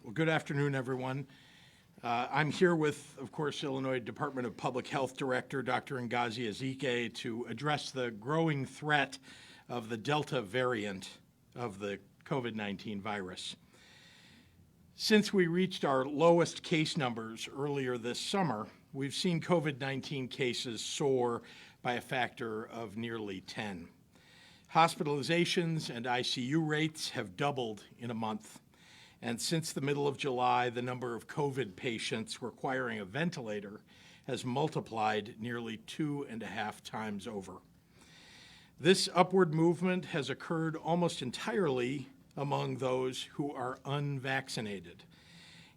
Well, good afternoon, everyone. I'm here with, of course, Illinois Department of Public Health Director Dr. Ngozi Ezike to address the growing threat of the Delta variant of the COVID-19 virus. Since we reached our lowest case numbers earlier this summer, we've seen COVID-19 cases soar by a factor of nearly 10. Hospitalizations and ICU rates have doubled in a month. And since the middle of July, the number of COVID patients requiring a ventilator has multiplied nearly 2.5 times over. This upward movement has occurred almost entirely among those who are unvaccinated.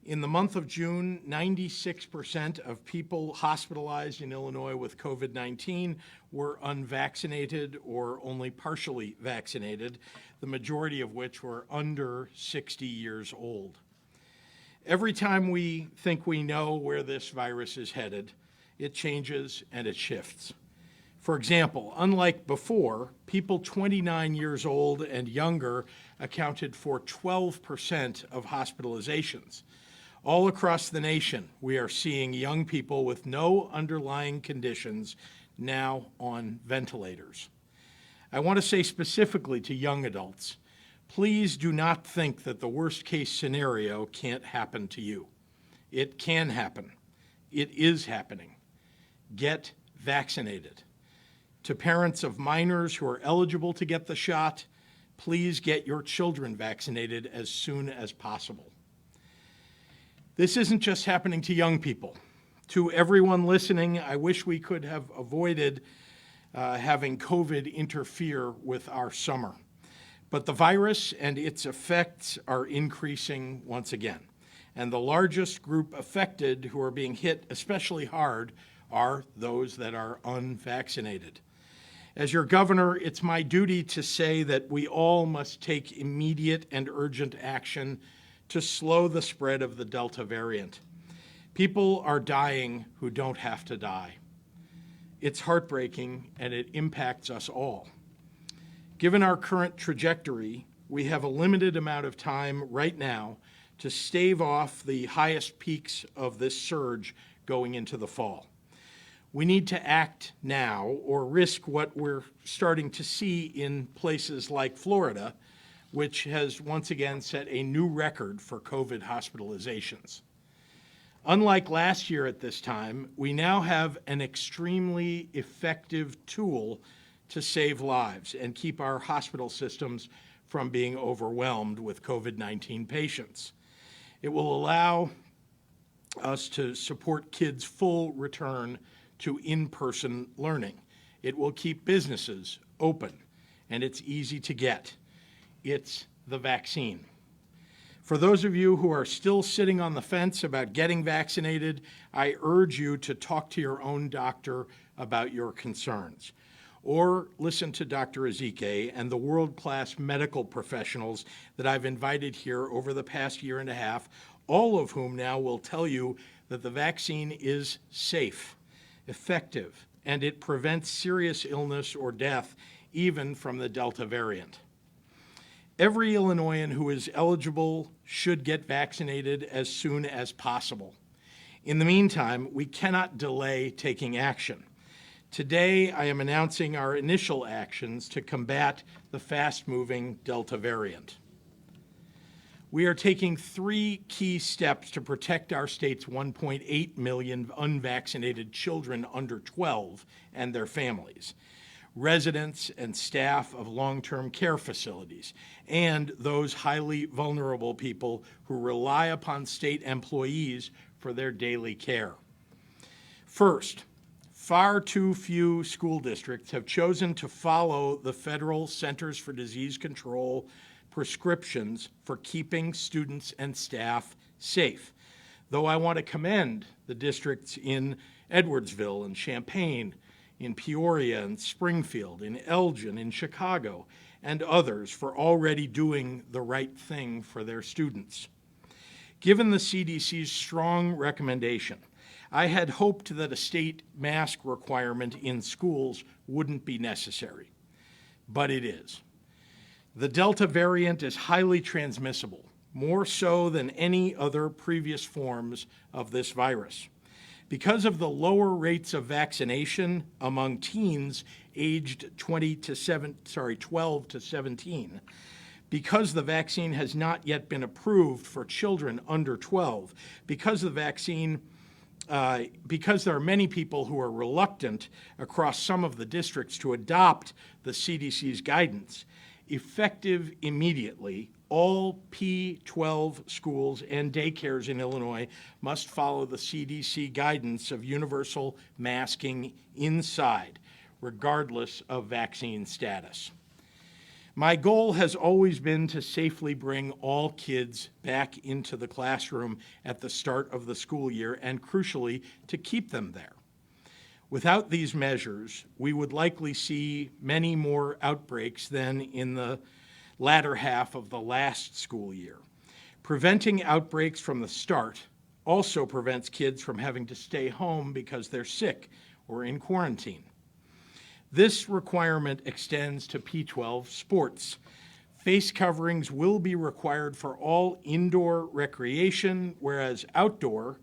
In the month of June, 96% of people hospitalized in Illinois with COVID-19 were unvaccinated or only partially vaccinated, the majority of which were under 60 years old. Every time we think we know where this virus is headed, it changes and it shifts. For example, unlike before, people 29 years old and younger accounted for 12% of hospitalizations. All across the nation, we are seeing young people with no underlying conditions now on ventilators. I want to say specifically to young adults, please do not think that the worst case scenario can't happen to you. It can happen. It is happening. Get vaccinated. To parents of minors who are eligible to get the shot, please get your children vaccinated as soon as possible. This isn't just happening to young people. To everyone listening, I wish we could have avoided having COVID interfere with our summer. But the virus and its effects are increasing once again. And the largest group affected who are being hit especially hard are those that are unvaccinated. As your governor, it's my duty to say that we all must take immediate and urgent action to slow the spread of the Delta variant. People are dying who don't have to die. It's heartbreaking and it impacts us all. Given our current trajectory, we have a limited amount of time right now to stave off the highest peaks of this surge going into the fall. We need to act now or risk what we're starting to see in places like Florida, which has once again set a new record for COVID hospitalizations. Unlike last year at this time, we now have an extremely effective tool to save lives and keep our hospital systems from being overwhelmed with COVID-19 patients. It will allow us to support kids' full return to in-person learning. It will keep businesses open, and it's easy to get. It's the vaccine. For those of you who are still sitting on the fence about getting vaccinated, I urge you to talk to your own doctor about your concerns. Or listen to Dr. Ezike and the world-class medical professionals that I've invited here over the past year and a half, all of whom now will tell you that the vaccine is safe, effective, and it prevents serious illness or death, even from the Delta variant. Every Illinoisan who is eligible should get vaccinated as soon as possible. In the meantime, we cannot delay taking action. Today, I am announcing our initial actions to combat the fast-moving Delta variant. We are taking 3 key steps to protect our state's 1.8 million unvaccinated children under 12 and their families, residents and staff of long-term care facilities, and those highly vulnerable people who rely upon state employees for their daily care. First, far too few school districts have chosen to follow the federal Centers for Disease Control prescriptions for keeping students and staff safe, though I want to commend the districts in Edwardsville and Champaign, in Peoria and Springfield, in Elgin, in Chicago, and others for already doing the right thing for their students. Given the CDC's strong recommendation, I had hoped that a state mask requirement in schools wouldn't be necessary, but it is. The Delta variant is highly transmissible, more so than any other previous forms of this virus. Because of the lower rates of vaccination among teens aged 12 to 17, because the vaccine has not yet been approved for children under 12, because there are many people who are reluctant across some of the districts to adopt the CDC's guidance, effective immediately, all P-12 schools and daycares in Illinois must follow the CDC guidance of universal masking inside, regardless of vaccine status. My goal has always been to safely bring all kids back into the classroom at the start of the school year and, crucially, to keep them there. Without these measures, we would likely see many more outbreaks than in the latter half of the last school year. Preventing outbreaks from the start also prevents kids from having to stay home because they're sick or in quarantine. This requirement extends to P-12 sports. Face coverings will be required for all indoor recreation, whereas outdoor,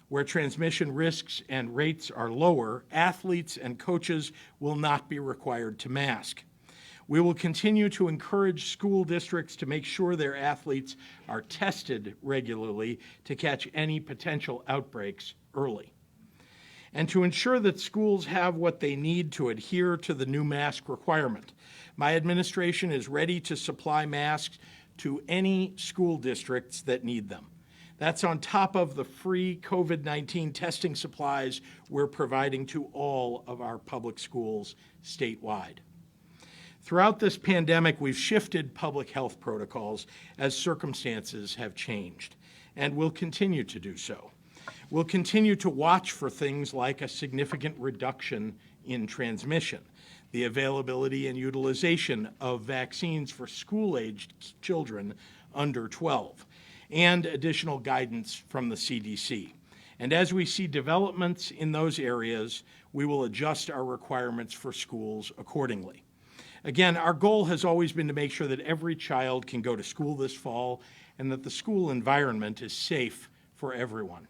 where transmission risks and rates are lower, athletes and coaches will not be required to mask. We will continue to encourage school districts to make sure their athletes are tested regularly to catch any potential outbreaks early, and to ensure that schools have what they need to adhere to the new mask requirement. My administration is ready to supply masks to any school districts that need them. That's on top of the free COVID-19 testing supplies we're providing to all of our public schools statewide. Throughout this pandemic, we've shifted public health protocols as circumstances have changed, and will continue to do so. We'll continue to watch for things like a significant reduction in transmission, the availability and utilization of vaccines for school-aged children under 12, and additional guidance from the CDC. And as we see developments in those areas, we will adjust our requirements for schools accordingly. Again, our goal has always been to make sure that every child can go to school this fall and that the school environment is safe for everyone.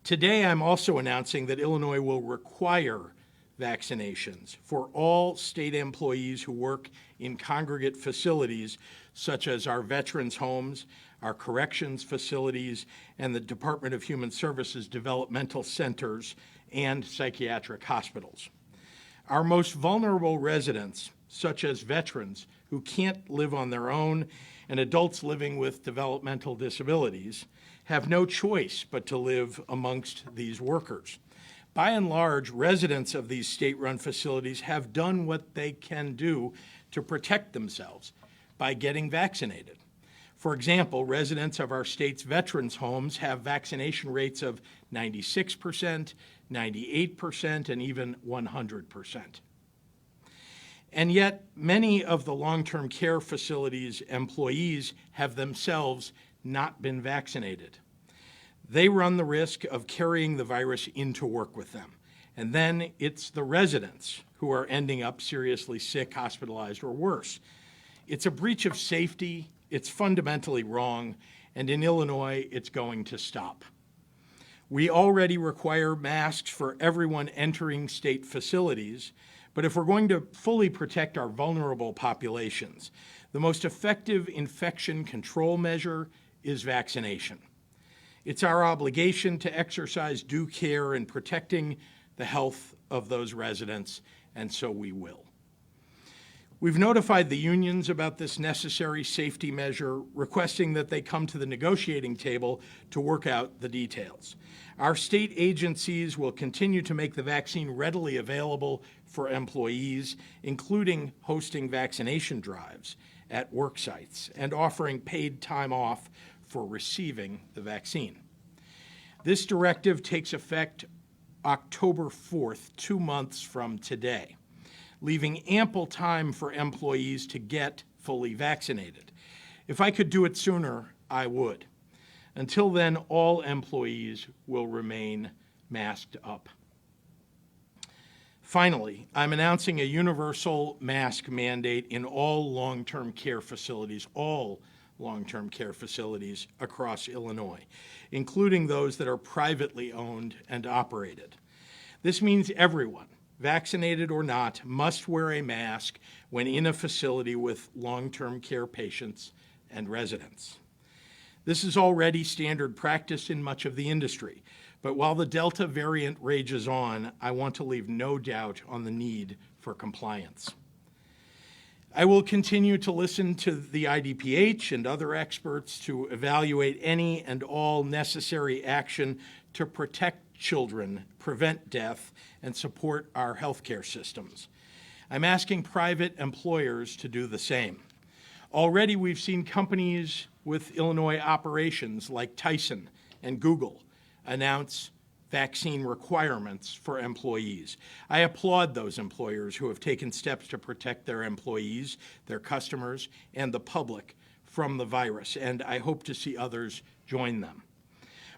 Today, I'm also announcing that Illinois will require vaccinations for all state employees who work in congregate facilities such as our veterans' homes, our corrections facilities, and the Department of Human Services developmental centers and psychiatric hospitals. Our most vulnerable residents, such as veterans who can't live on their own and adults living with developmental disabilities, have no choice but to live amongst these workers. By and large, residents of these state-run facilities have done what they can do to protect themselves by getting vaccinated. For example, residents of our state's veterans' homes have vaccination rates of 96%, 98%, and even 100%. And yet, many of the long-term care facilities' employees have themselves not been vaccinated. They run the risk of carrying the virus into work with them. And then it's the residents who are ending up seriously sick, hospitalized, or worse. It's a breach of safety, it's fundamentally wrong, and in Illinois, it's going to stop. We already require masks for everyone entering state facilities, but if we're going to fully protect our vulnerable populations, the most effective infection control measure is vaccination. It's our obligation to exercise due care in protecting the health of those residents, and so we will. We've notified the unions about this necessary safety measure, requesting that they come to the negotiating table to work out the details. Our state agencies will continue to make the vaccine readily available for employees, including hosting vaccination drives at work sites and offering paid time off for receiving the vaccine. This directive takes effect October 4th, 2 months from today, leaving ample time for employees to get fully vaccinated. If I could do it sooner, I would. Until then, all employees will remain masked up. Finally, I'm announcing a universal mask mandate in all long-term care facilities, all long-term care facilities across Illinois, including those that are privately owned and operated. This means everyone, vaccinated or not, must wear a mask when in a facility with long-term care patients and residents. This is already standard practice in much of the industry, but while the Delta variant rages on, I want to leave no doubt on the need for compliance. I will continue to listen to the IDPH and other experts to evaluate any and all necessary action to protect children, prevent death, and support our healthcare systems. I'm asking private employers to do the same. Already we've seen companies with Illinois operations like Tyson and Google announce vaccine requirements for employees. I applaud those employers who have taken steps to protect their employees, their customers, and the public from the virus, and I hope to see others join them.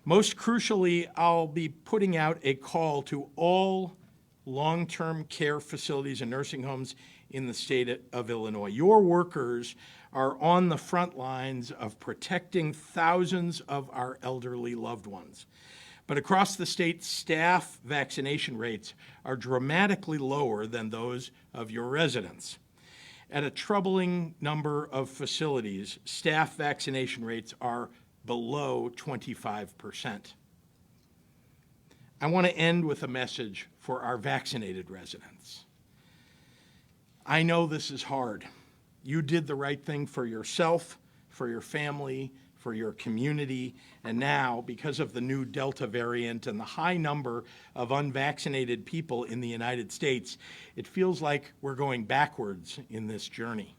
Most crucially, I'll be putting out a call to all long-term care facilities and nursing homes in the state of Illinois. Your workers are on the front lines of protecting thousands of our elderly loved ones. But across the state, staff vaccination rates are dramatically lower than those of your residents. At a troubling number of facilities, staff vaccination rates are below 25%. I want to end with a message for our vaccinated residents. I know this is hard. You did the right thing for yourself, for your family, for your community, and now, because of the new Delta variant and the high number of unvaccinated people in the United States, it feels like we're going backwards in this journey.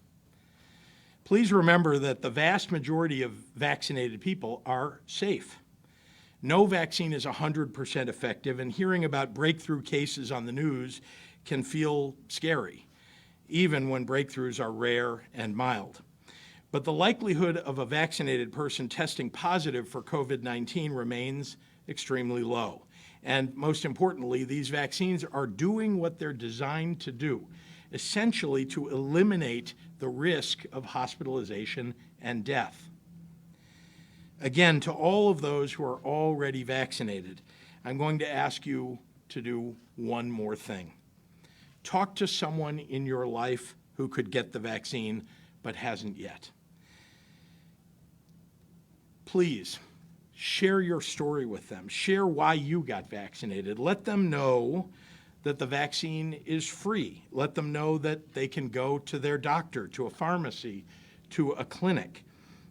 Please remember that the vast majority of vaccinated people are safe. No vaccine is 100% effective, and hearing about breakthrough cases on the news can feel scary, even when breakthroughs are rare and mild. But the likelihood of a vaccinated person testing positive for COVID-19 remains extremely low. And most importantly, these vaccines are doing what they're designed to do, essentially to eliminate the risk of hospitalization and death. Again, to all of those who are already vaccinated, I'm going to ask you to do one more thing. Talk to someone in your life who could get the vaccine but hasn't yet. Please share your story with them. Share why you got vaccinated. Let them know that the vaccine is free. Let them know that they can go to their doctor, to a pharmacy, to a clinic.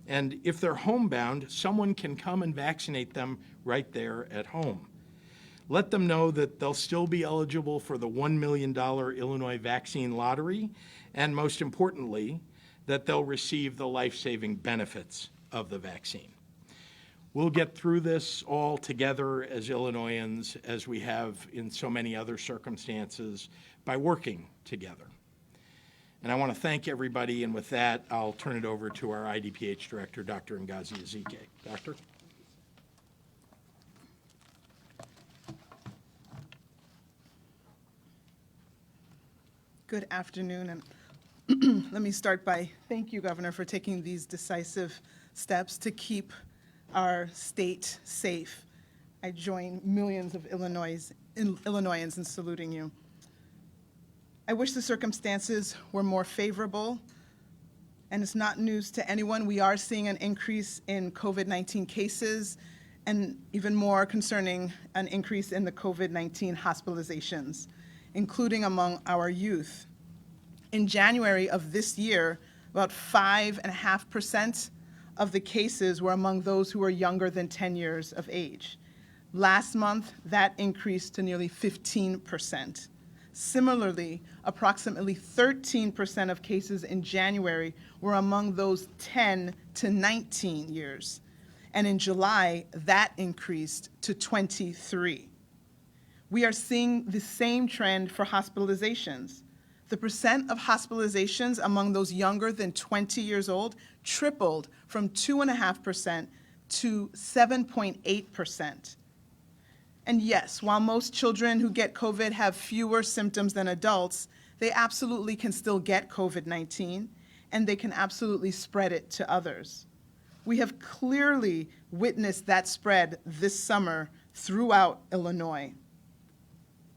And if they're homebound, someone can come and vaccinate them right there at home. Let them know that they'll still be eligible for the $1 million Illinois vaccine lottery, and most importantly, that they'll receive the life-saving benefits of the vaccine. We'll get through this all together as Illinoisans, as we have in so many other circumstances, by working together. And I want to thank everybody, and with that, I'll turn it over to our IDPH Director, Dr. Ngozi Ezike. Doctor? Good afternoon, and let me start by thank you, Governor, for taking these decisive steps to keep our state safe. I join millions of Illinoisans in saluting you. I wish the circumstances were more favorable, and it's not news to anyone. We are seeing an increase in COVID-19 cases, and even more concerning, an increase in the COVID-19 hospitalizations, including among our youth. In January of this year, about 5.5% of the cases were among those who were younger than 10 years of age. Last month, that increased to nearly 15%. Similarly, approximately 13% of cases in January were among those 10 to 19 years. And in July, that increased to 23. We are seeing the same trend for hospitalizations. The percent of hospitalizations among those younger than 20 years old tripled from 2.5% to 7.8%. And yes, while most children who get COVID have fewer symptoms than adults, they absolutely can still get COVID-19, and they can absolutely spread it to others. We have clearly witnessed that spread this summer throughout Illinois.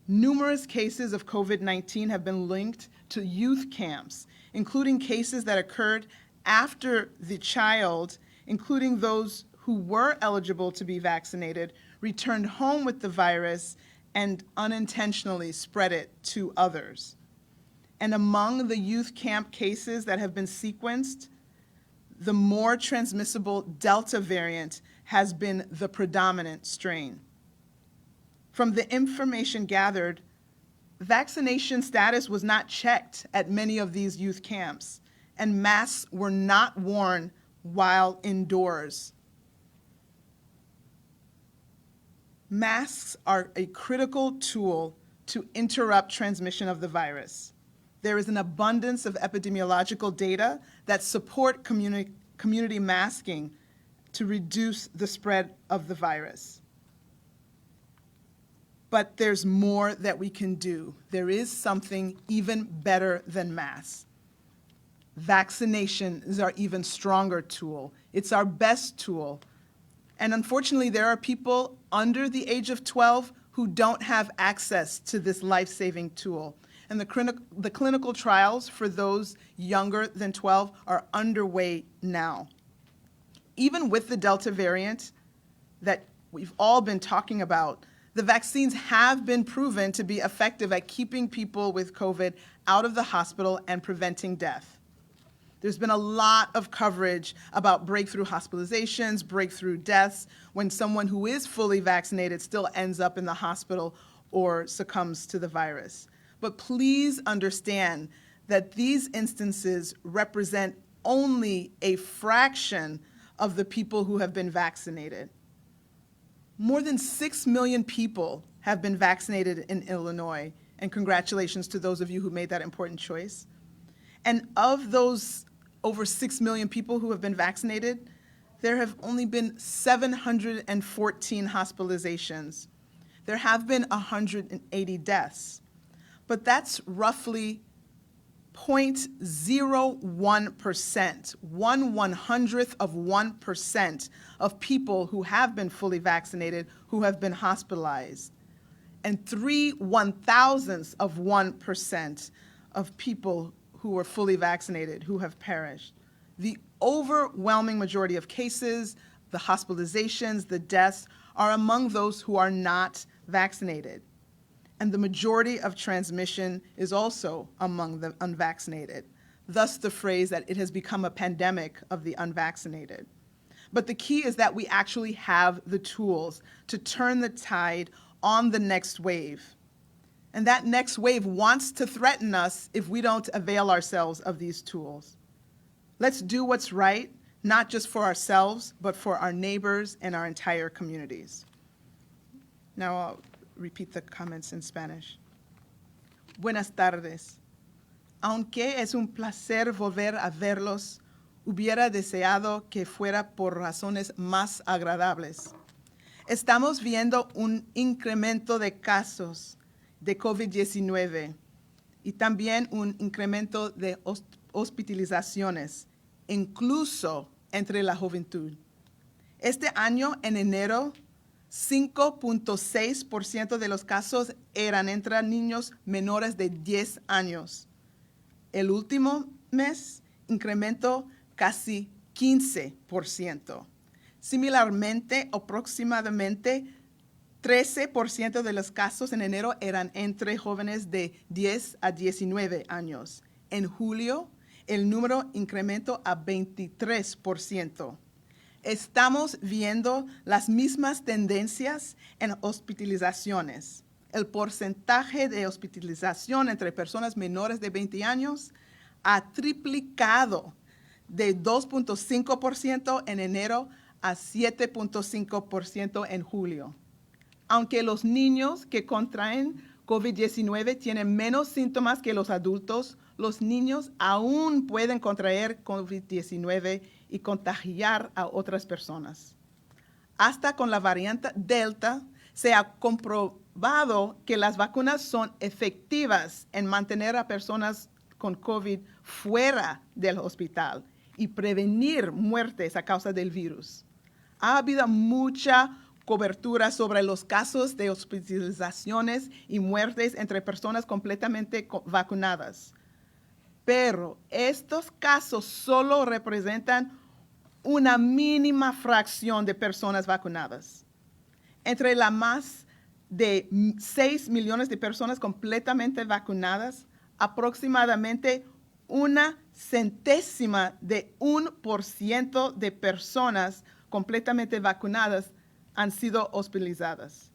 Numerous cases of COVID-19 have been linked to youth camps, including cases that occurred after the child, including those who were eligible to be vaccinated, returned home with the virus and unintentionally spread it to others. And among the youth camp cases that have been sequenced, the more transmissible Delta variant has been the predominant strain. From the information gathered, vaccination status was not checked at many of these youth camps, and masks were not worn while indoors. Masks are a critical tool to interrupt transmission of the virus. There is an abundance of epidemiological data that support community masking to reduce the spread of the virus. But there's more that we can do. There is something even better than masks. Vaccination is our even stronger tool. It's our best tool. And unfortunately, there are people under the age of 12 who don't have access to this life-saving tool. And the clinical trials for those younger than 12 are underway now. Even with the Delta variant that we've all been talking about, the vaccines have been proven to be effective at keeping people with COVID out of the hospital and preventing death. There's been a lot of coverage about breakthrough hospitalizations, breakthrough deaths, when someone who is fully vaccinated still ends up in the hospital or succumbs to the virus. But please understand that these instances represent only a fraction of the people who have been vaccinated. More than 6 million people have been vaccinated in Illinois, and congratulations to those of you who made that important choice. And of those over 6 million people who have been vaccinated, there have only been 714 hospitalizations. There have been 180 deaths, but that's roughly 0.01%, 1/100th of 1% of people who have been fully vaccinated who have been hospitalized, and 3/1000ths of 1% of people who were fully vaccinated who have perished. The overwhelming majority of cases, the hospitalizations, the deaths, are among those who are not vaccinated. And the majority of transmission is also among the unvaccinated, thus the phrase that it has become a pandemic of the unvaccinated. But the key is that we actually have the tools to turn the tide on the next wave. And that next wave wants to threaten us if we don't avail ourselves of these tools. Let's do what's right, not just for ourselves, but for our neighbors and our entire communities. Now I'll repeat the comments in Spanish. Buenas tardes. Aunque es un placer volver a verlos, hubiera deseado que fuera por razones más agradables. Estamos viendo un incremento de casos de COVID-19 y también un incremento de hospitalizaciones, incluso entre la juventud. Este año, en enero, 5.6% de los casos eran entre niños menores de 10 años. El último mes incrementó casi 15%. Similarmente, aproximadamente 13% de los casos en enero eran entre jóvenes de 10 a 19 años. En julio, el número incrementó a 23%. Estamos viendo las mismas tendencias en hospitalizaciones. El porcentaje de hospitalización entre personas menores de 20 años ha triplicado de 2.5% en enero a 7.5% en julio. Aunque los niños que contraen COVID-19 tienen menos síntomas que los adultos, los niños aún pueden contraer COVID-19 y contagiar a otras personas. Hasta con la variante Delta se ha comprobado que las vacunas son efectivas en mantener a personas con COVID fuera del hospital y prevenir muertes a causa del virus. Ha habido mucha cobertura sobre los casos de hospitalizaciones y muertes entre personas completamente vacunadas. Pero estos casos solo representan una mínima fracción de personas vacunadas. Entre las más de 6 millones de personas completamente vacunadas, aproximadamente 0,1% de personas completamente vacunadas han sido hospitalizadas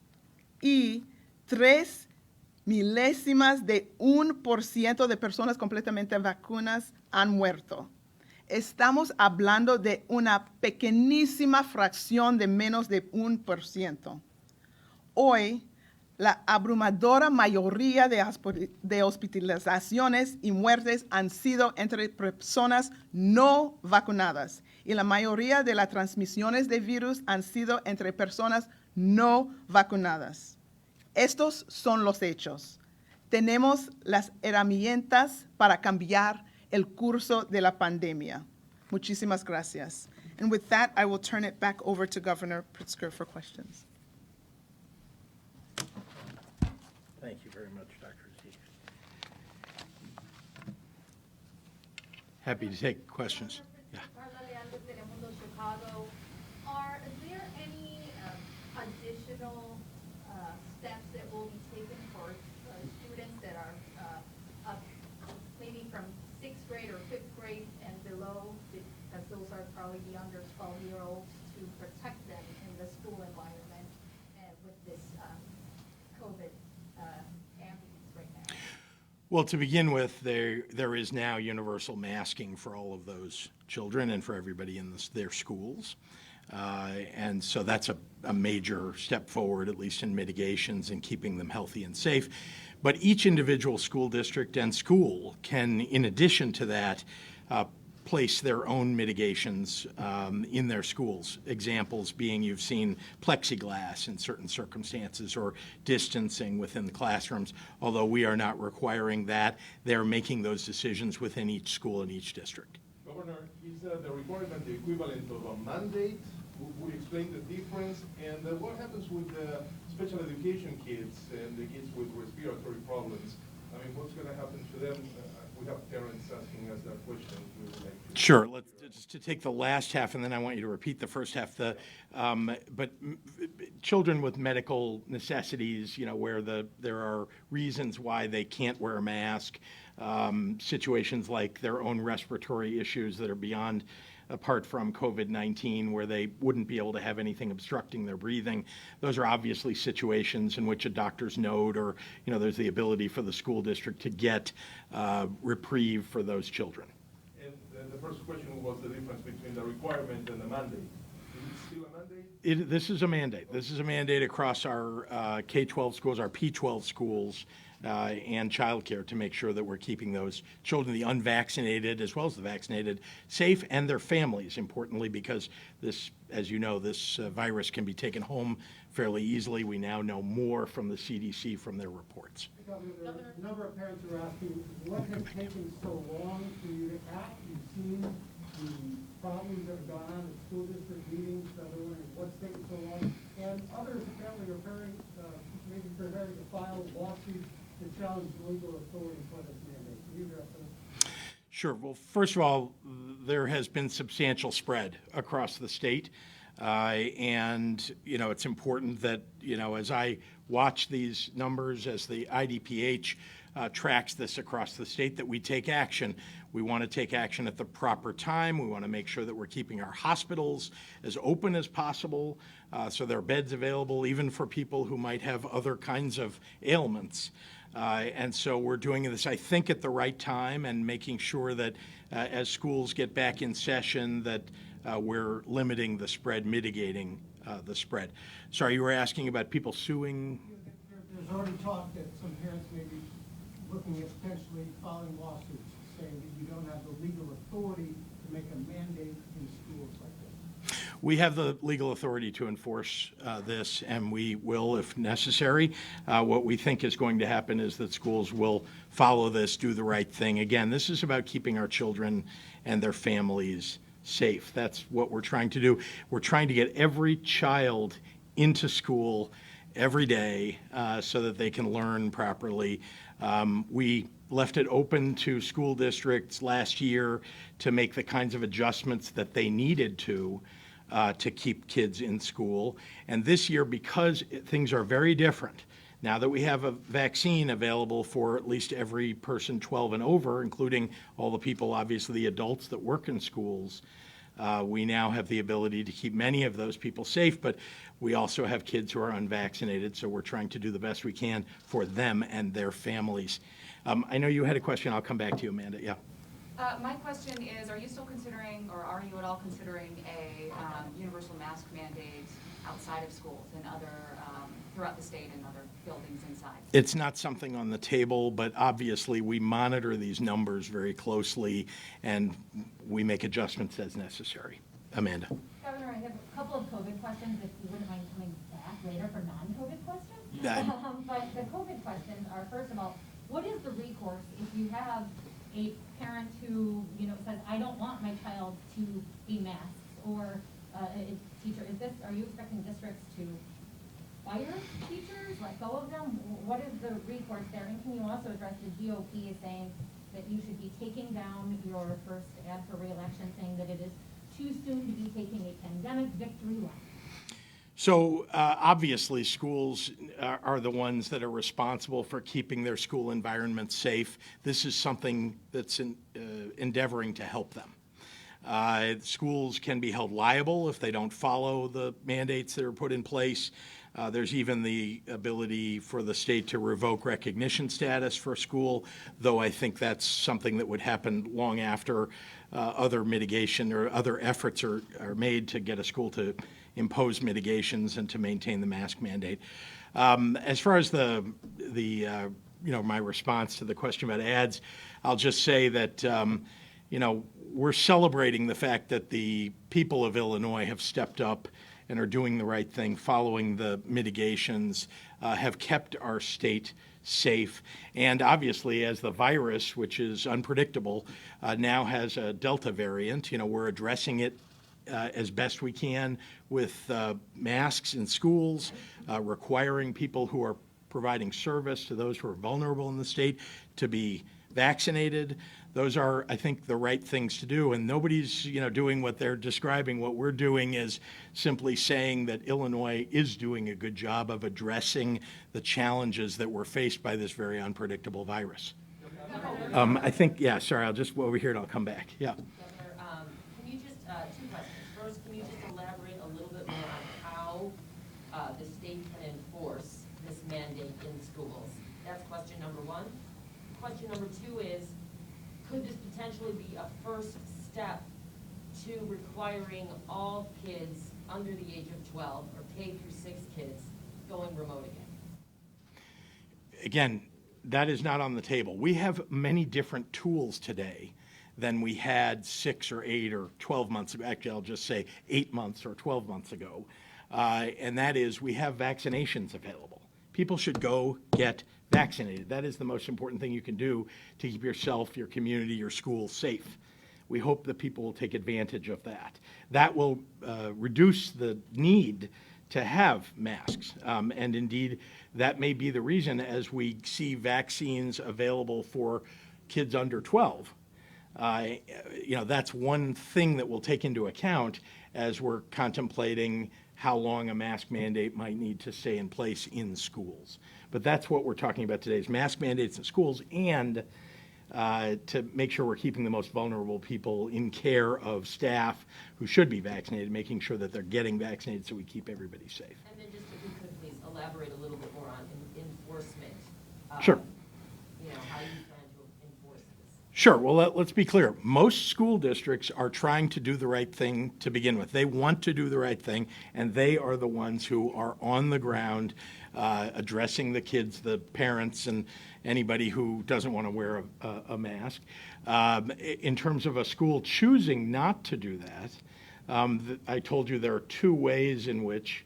y 0,03% de personas completamente vacunadas han muerto. Estamos hablando de una pequeñísima fracción de menos de 1%. Hoy, la abrumadora mayoría de hospitalizaciones y muertes han sido entre personas no vacunadas y la mayoría de las transmisiones de virus han sido entre personas no vacunadas. Estos son los hechos. Tenemos las herramientas para cambiar el curso de la pandemia. Muchísimas gracias. And with that, I will turn it back over to Governor Pritzker for questions. Thank you very much, Dr. Z. Happy to take questions. Yeah. Is there any additional steps that will be taken for students that are up maybe from 6th grade or 5th grade and below, because those are probably the under 12-year-olds, to protect them in the school environment with this COVID ambulance right now? Well, to begin with, there is now universal masking for all of those children and for everybody in their schools. And so that's a major step forward, at least in mitigations and keeping them healthy and safe. But each individual school district and school can, in addition to that, place their own mitigations in their schools. Examples being you've seen plexiglass in certain circumstances or distancing within the classrooms. Although we are not requiring that, they're making those decisions within each school and each district. Governor, is the requirement the equivalent of a mandate? Would you explain the difference? And what happens with the special education kids and the kids with respiratory problems? I mean, what's going to happen to them? We have parents asking us that question. We would like to. Sure. Let's just to take the last half, and then I want you to repeat the first half. Children with medical necessities, where there are reasons why they can't wear a mask, situations like their own respiratory issues that are beyond, apart from COVID-19, where they wouldn't be able to have anything obstructing their breathing. Those are obviously situations in which a doctor's note or, there's the ability for the school district to get reprieve for those children. And the first question was the difference between the requirement and the mandate. Is it still a mandate? This is a mandate. This is a mandate across our K-12 schools, our P-12 schools, and childcare to make sure that we're keeping those children, the unvaccinated as well as the vaccinated, safe, and their families, importantly, because this, as you know, this virus can be taken home fairly easily. We now know more from the CDC from their reports. Governor, a number of parents are asking, what has taken so long for you to act? You've seen the problems that have gone on at school district meetings, what's taken so long? And others apparently are maybe preparing to file lawsuits to challenge legal authority for this mandate. Can you address that? Sure. Well, first of all, there has been substantial spread across the state. And, it's important that, as I watch these numbers, as the IDPH tracks this across the state, that we take action. We want to take action at the proper time. We want to make sure that we're keeping our hospitals as open as possible, so there are beds available even for people who might have other kinds of ailments. And so we're doing this, I think, at the right time and making sure that as schools get back in session that we're limiting the spread, mitigating the spread. Sorry, you were asking about people suing? There's already talk that some parents may be looking at potentially filing lawsuits saying that you don't have the legal authority to make a mandate in schools like this. We have the legal authority to enforce this, and we will if necessary. What we think is going to happen is that schools will follow this, do the right thing. Again, this is about keeping our children and their families safe. That's what we're trying to do. We're trying to get every child into school every day so that they can learn properly. We left it open to school districts last year to make the kinds of adjustments that they needed to keep kids in school. And this year, because things are very different, now that we have a vaccine available for at least every person 12 and over, including all the people, obviously the adults that work in schools, we now have the ability to keep many of those people safe, but we also have kids who are unvaccinated, so we're trying to do the best we can for them and their families. I know you had a question. I'll come back to you, Amanda. Yeah. My question is, are you still considering, or are you at all considering a universal mask mandate outside of schools and other, throughout the state and other buildings inside? It's not something on the table, but obviously we monitor these numbers very closely and we make adjustments as necessary. Amanda. Governor, I have a couple of COVID questions, if you wouldn't mind coming back later for non-COVID questions. But the COVID questions are, first of all, what is the recourse if you have a parent who, says, I don't want my child to be masked, or a teacher? Are you expecting districts to fire teachers, let go of them? What is the recourse there? And can you also address the GOP is saying that you should be taking down your first ad for re-election, saying that it is too soon to be taking a pandemic victory lap? So obviously schools are the ones that are responsible for keeping their school environment safe. This is something that's endeavoring to help them. Schools can be held liable if they don't follow the mandates that are put in place. There's even the ability for the state to revoke recognition status for a school, though I think that's something that would happen long after other mitigation or other efforts are made to get a school to impose mitigations and to maintain the mask mandate. As far as my response to the question about ads, I'll just say that we're celebrating the fact that the people of Illinois have stepped up and are doing the right thing, following the mitigations, have kept our state safe. And obviously, as the virus, which is unpredictable, now has a Delta variant, we're addressing it as best we can with masks in schools, requiring people who are providing service to those who are vulnerable in the state to be vaccinated. Those are, I think, the right things to do, and nobody's, doing what they're describing. What we're doing is simply saying that Illinois is doing a good job of addressing the challenges that we're faced by this very unpredictable virus. I think, sorry, I'll just over here and I'll come back. Yeah. Governor, can you just, two questions. First, can you just elaborate a little bit more on how the state can enforce this mandate in schools? That's question number one. Question number two is, could this potentially be a first step to requiring all kids under the age of 12, or K through 6 kids, going remote again? Again, that is not on the table. We have many different tools today than we had 6 or 8 or 12 months ago. Actually, I'll just say 8 months or 12 months ago. And that is, we have vaccinations available. People should go get vaccinated. That is the most important thing you can do to keep yourself, your community, your school safe. We hope that people will take advantage of that. That will reduce the need to have masks. And indeed, that may be the reason as we see vaccines available for kids under 12. That's one thing that we'll take into account as we're contemplating how long a mask mandate might need to stay in place in schools. But that's what we're talking about today, is mask mandates in schools, and to make sure we're keeping the most vulnerable people in care of staff who should be vaccinated, making sure that they're getting vaccinated so we keep everybody safe. And then just if you could please elaborate a little bit more on enforcement. Sure. How you plan to enforce this. Sure. Well, let's be clear. Most school districts are trying to do the right thing to begin with. They want to do the right thing, and they are the ones who are on the ground addressing the kids, the parents, and anybody who doesn't want to wear a mask. In terms of a school choosing not to do that, I told you there are two ways in which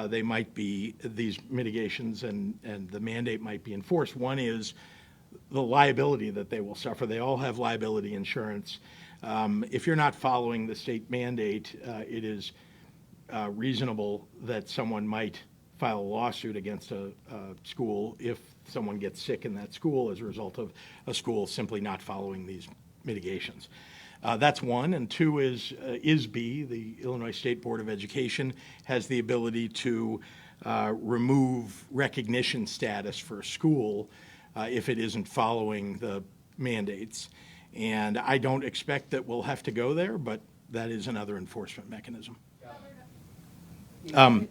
they might be, these mitigations and the mandate might be enforced. One is the liability that they will suffer. They all have liability insurance. If you're not following the state mandate, it is reasonable that someone might file a lawsuit against a school if someone gets sick in that school as a result of a school simply not following these mitigations. That's one. And two is ISB, the Illinois State Board of Education, has the ability to remove recognition status for a school if it isn't following the mandates. And I don't expect that we'll have to go there, but that is another enforcement mechanism.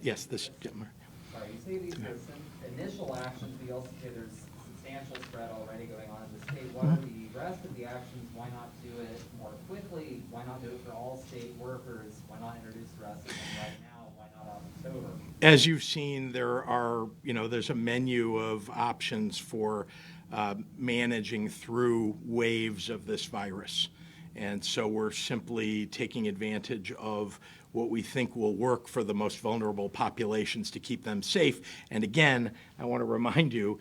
Yes, this gentleman. Sorry, you say these are some initial actions, but you also say there's substantial spread already going on in the state. What are the rest of the actions? Why not do it more quickly? Why not do it for all state workers? Why not introduce the rest of them right now? Why not October? As you've seen, there's a menu of options for managing through waves of this virus. And so we're simply taking advantage of what we think will work for the most vulnerable populations to keep them safe. And again, I want to remind you,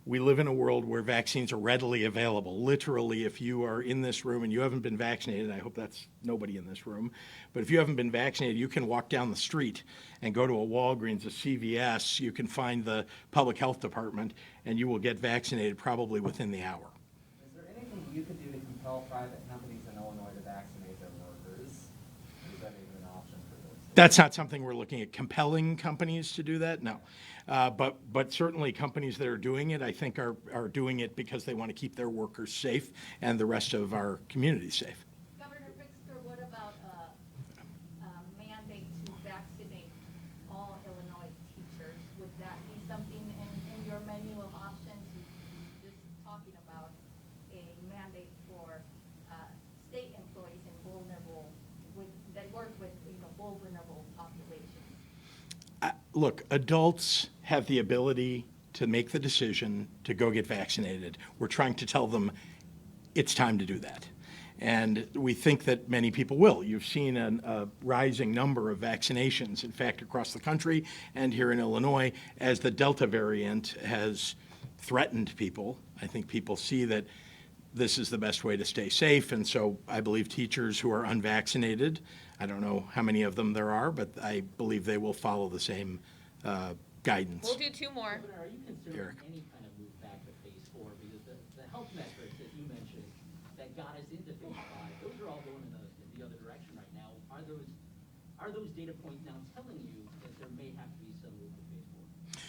we live in a world where vaccines are readily available. Literally, if you are in this room and you haven't been vaccinated, I hope that's nobody in this room, but if you haven't been vaccinated, you can walk down the street and go to a Walgreens, a CVS, you can find the public health department, and you will get vaccinated probably within the hour. Is there anything you could do to compel private companies in Illinois to vaccinate their workers? Or is that even an option for those? That's not something we're looking at. Compelling companies to do that? No. But certainly companies that are doing it, I think, are doing it because they want to keep their workers safe and the rest of our community safe. Governor Pritzker, what about a mandate to vaccinate all Illinois teachers? Would that be something in your menu of options? You're just talking about a mandate for state employees and vulnerable, that work with vulnerable populations. Look, adults have the ability to make the decision to go get vaccinated. We're trying to tell them it's time to do that. And we think that many people will. You've seen a rising number of vaccinations, in fact, across the country and here in Illinois, as the Delta variant has threatened people. I think people see that this is the best way to stay safe, and so I believe teachers who are unvaccinated, I don't know how many of them there are, but I believe they will follow the same guidance. We'll do two more. Governor, are you considering Eric. any kind of move back to phase 4? Because the health metrics that you mentioned that got us into phase 5, those are all going in the other direction right now. Are those data points now telling you that there may have to be some move to phase 4?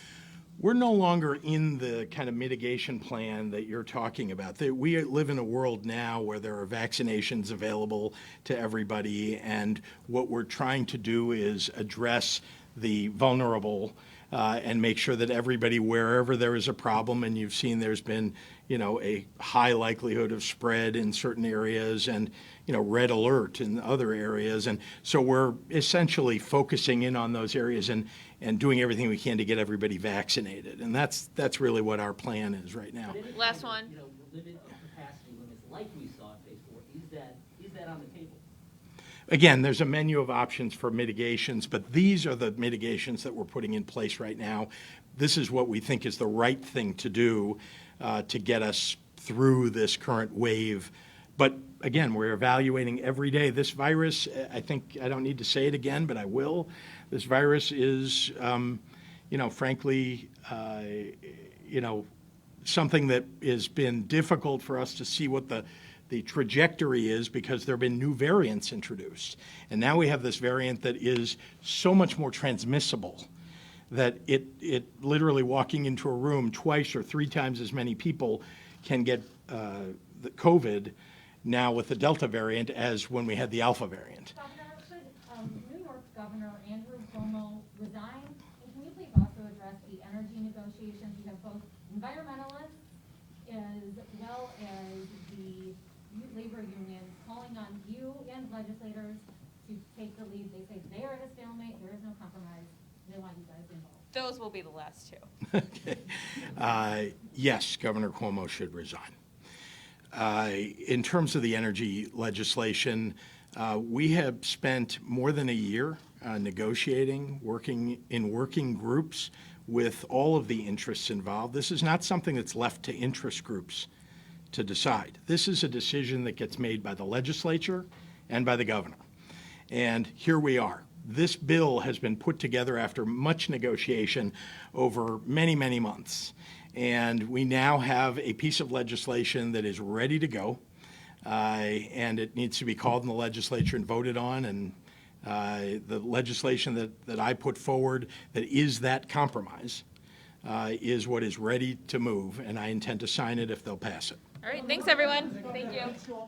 We're no longer in the kind of mitigation plan that you're talking about. We live in a world now where there are vaccinations available to everybody, and what we're trying to do is address the vulnerable and make sure that everybody, wherever there is a problem, and you've seen there's been, a high likelihood of spread in certain areas and, red alert in other areas. And so we're essentially focusing in on those areas and doing everything we can to get everybody vaccinated. And that's really what our plan is right now. But any Last kind of, one. Limit of capacity limits like we saw in phase 4, is that on the table? Again, there's a menu of options for mitigations, but these are the mitigations that we're putting in place right now. This is what we think is the right thing to do to get us through this current wave. But again, we're evaluating every day. This virus, I think, I don't need to say it again, but I will. This virus is, frankly, something that has been difficult for us to see what the trajectory is because there have been new variants introduced. And now we have this variant that is so much more transmissible that it literally walking into a room twice or three times as many people can get the COVID now with the Delta variant as when we had the Alpha variant. Governor, should New York's Governor Andrew Cuomo resign? And can you please also address the energy negotiations? You have both environmentalists as well as the labor unions calling on you and legislators to take the lead. They say they are at a stalemate, there is no compromise, they want you guys involved. Those will be the last two. Okay. Yes, Governor Cuomo should resign. In terms of the energy legislation, We have spent more than a year negotiating, working in working groups with all of the interests involved. This is not something that's left to interest groups to decide. This is a decision that gets made by the legislature and by the governor. And here we are. This bill has been put together after much negotiation over many, many months. And we now have a piece of legislation that is ready to go. And it needs to be called in the legislature and voted on. And the legislation that I put forward that is that compromise is what is ready to move. And I intend to sign it if they'll pass it. All right, thanks, everyone. Thank you.